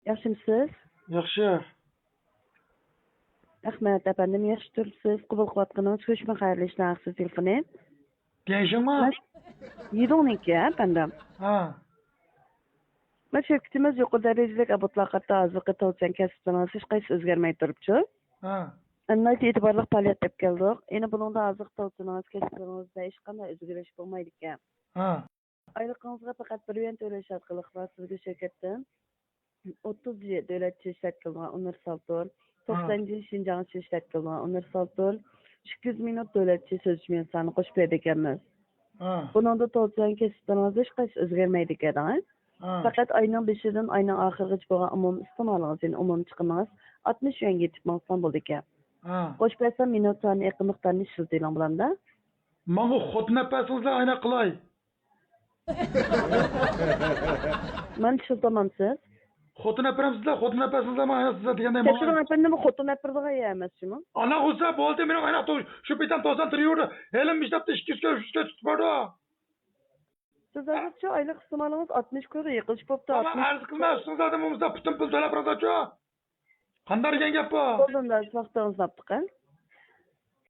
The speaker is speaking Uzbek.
Yaxshimisiz? Yaxshi. Rahmat, efendim. Yaxshi turibsiz. Qabul qilayotganingiz ko'chma xayrli ishlar haqsiz telefoni. Gençim Yedoniki, efendim. Ha. Men şirketimiz yuqori darajali abotlarga hozirgi tavsiyan kasblarimiz hech qaysi o'zgarmay turibchi. Ha. Anlayt e'tiborli faoliyat deb keldik. Endi buningda hozir tavsiyaningiz kasblaringizda hech qanday o'zgarish bo'lmaydi ekan. Ha. Oyligingizga faqat bir yuan to'lash orqali sizga shirkatdan 30 davlatcha ishlatilgan universal tur, 90 Şinjancha ishlatilgan universal tur, 200 minut davlatcha so'zishma soni qo'shib berdi ekanmiz. Ha. Buningda tavsiyan kasblaringiz hech qaysi o'zgarmaydi ekan. Ha. Faqat oyning 5idan oyning oxirigacha bo'lgan umum iste'molingiz, umum chiqimingiz 60 yuanga yetib bo'lsa bo'ldi ekan. Ha. Qo'shib bersa minut soni yaqin miqdorni ishlating bilanda. Mana xot nafasingizga ayna qilay. Men tushuntamamsiz. Xotun apiramsizlar, xotun apasizlar mana ayna sizlar deganda Tekshiruv efendim xotin apirdiga emasmi? Ana bo'lsa bo'ldi, men ayna shu bitan tozan turiyordi. Elim ishlabdi 200 ga 300 ga tutib bordi. Siz hozircha oylik iste'molingiz 60 ko'ra yiqilish bo'pti. Tamam, arz qilmas, sizlardan bo'lsa butun pul to'lab rozacho. Qanday degan gap bu? Qo'limda vaqtingiz topdiq.